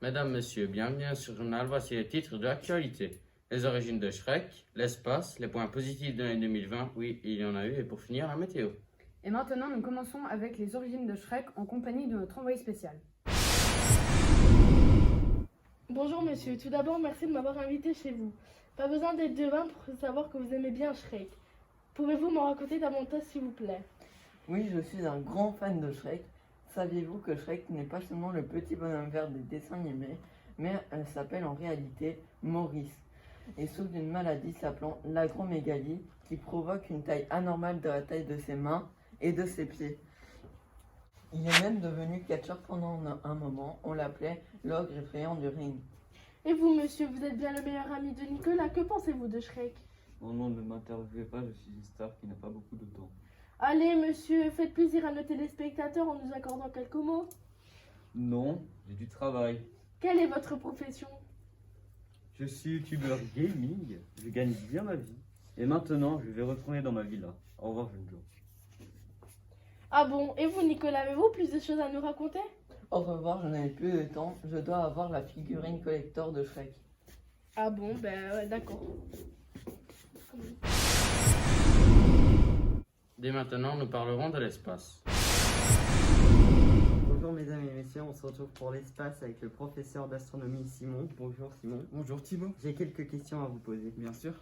Mesdames, Messieurs, bienvenue sur le journal. Voici les titres de l'actualité. Les origines de Shrek, l'espace, les points positifs de l'année 2020, oui, il y en a eu, et pour finir, la météo. Et maintenant, nous commençons avec les origines de Shrek en compagnie de notre envoyé spécial. Bonjour monsieur, tout d'abord merci de m'avoir invité chez vous. Pas besoin d'être devin pour savoir que vous aimez bien Shrek. Pouvez-vous m'en raconter davantage s'il vous plaît? Oui, je suis un grand fan de Shrek. Saviez-vous que Shrek n'est pas seulement le petit bonhomme vert des dessins animés, mais elle s'appelle en réalité Maurice et souffre d'une maladie s'appelant l'acromégalie qui provoque une taille anormale de la taille de ses mains et de ses pieds. Il est même devenu catcheur pendant un moment, on l'appelait l'ogre effrayant du ring. Et vous monsieur, vous êtes bien le meilleur ami de Nicolas, que pensez-vous de Shrek? Oh non, ne m'interviewez pas, je suis une star qui n'a pas beaucoup de temps. Allez monsieur, faites plaisir à nos téléspectateurs en nous accordant quelques mots. Non, j'ai du travail. Quelle est votre profession? Je suis youtubeur gaming, je gagne bien ma vie. Et maintenant, je vais retourner dans ma villa. Au revoir, jeune Joe. Ah bon, et vous Nicolas, avez-vous plus de choses à nous raconter? Au revoir, je n'ai plus de temps, je dois avoir la figurine collector de Shrek. Ah bon, ben ouais, d'accord. Dès maintenant, nous parlerons de l'espace. Bonjour mesdames et messieurs, on se retrouve pour l'espace avec le professeur d'astronomie Simon. Bonjour Simon. Bonjour Thibaut. J'ai quelques questions à vous poser. Bien sûr.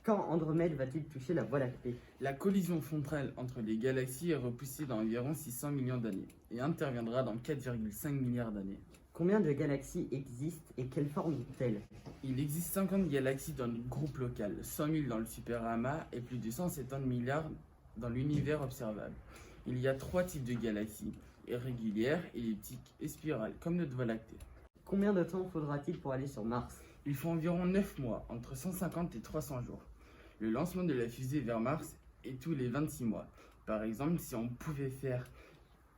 Quand Andromède va-t-il toucher la Voie lactée? La collision frontale entre les galaxies est repoussée d'environ 600 millions d'années et interviendra dans 4,5 milliards d'années. Combien de galaxies existent et quelle forme ont-elles? Il existe 50 galaxies dans le groupe local, 100 000 dans le superamas et plus de 170 milliards dans l'univers observable. Il y a trois types de galaxies, régulières, elliptiques et spirales, comme notre Voie lactée. Combien de temps faudra-t-il pour aller sur Mars? Il faut environ 9 mois, entre 150 et 300 jours. Le lancement de la fusée vers Mars est tous les 26 mois. Par exemple, si on pouvait faire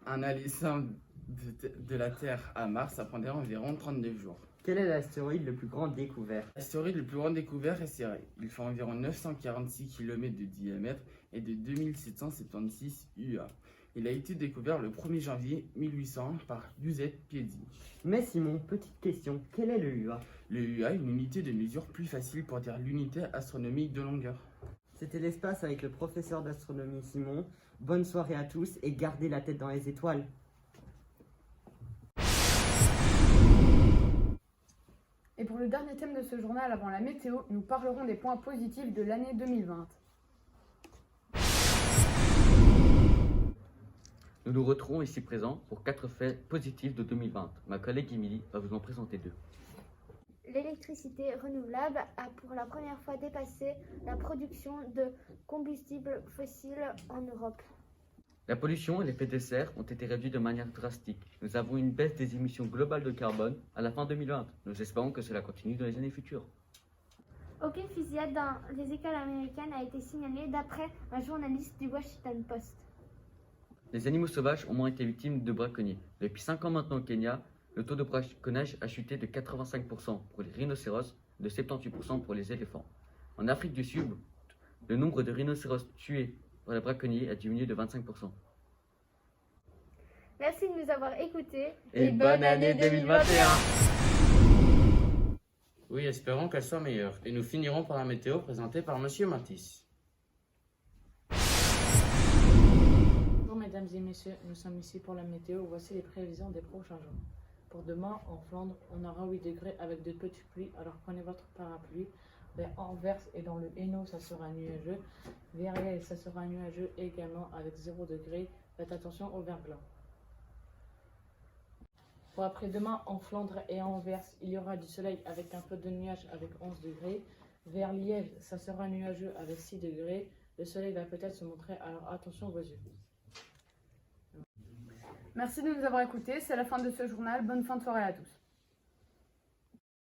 un aller simple de la Terre à Mars, ça prendrait environ 39 jours. Quel est l'astéroïde le plus grand découvert? L'astéroïde le plus grand découvert est Cérès. Il fait environ 946 km de diamètre et de 2776 UA. Il a été découvert le 1er janvier 1800 par Giuseppe Piedi. Mais Simon, petite question, quel est le UA? Le UA est une unité de mesure plus facile pour dire l'unité astronomique de longueur. C'était l'espace avec le professeur d'astronomie Simon. Bonne soirée à tous et gardez la tête dans les étoiles. Et pour le dernier thème de ce journal avant la météo, nous parlerons des points positifs de l'année 2020. Nous nous retrouvons ici présents pour 4 faits positifs de 2020. Ma collègue Émilie va vous en présenter 2. L'électricité renouvelable a pour la première fois dépassé la production de combustibles fossiles en Europe. La pollution et l'effet de serre ont été réduits de manière drastique. Nous avons une baisse des émissions globales de carbone à la fin 2020. Nous espérons que cela continue dans les années futures. Aucune fusillade dans les écoles américaines n'a été signalée d'après un journaliste du Washington Post. Les animaux sauvages ont moins été victimes de braconniers. Depuis 5 ans maintenant au Kenya, le taux de braconnage a chuté de 85% pour les rhinocéros, de 78% pour les éléphants. En Afrique du Sud, le nombre de rhinocéros tués par les braconniers a diminué de 25%. Merci de nous avoir écoutés Et bonne année 2021! Oui, espérons qu'elle soit meilleure. Et nous finirons par la météo présentée par Monsieur Matisse. Bonjour mesdames et messieurs, nous sommes ici pour la météo. Voici les prévisions des prochains jours. Pour demain, en Flandre, on aura 8 degrés avec de petites pluies, alors prenez votre parapluie. Vers Anvers et dans le Hainaut, ça sera nuageux. Verrières, ça sera nuageux également avec 0 degré. Faites attention au verglas. Pour après-demain, en Flandre et à Anvers, il y aura du soleil avec un peu de nuages avec 11 degrés. Vers Liège, ça sera nuageux avec 6 degrés. Le soleil va peut-être se montrer, alors attention vos yeux. Merci de nous avoir écoutés, c'est la fin de ce journal, bonne fin de soirée à tous.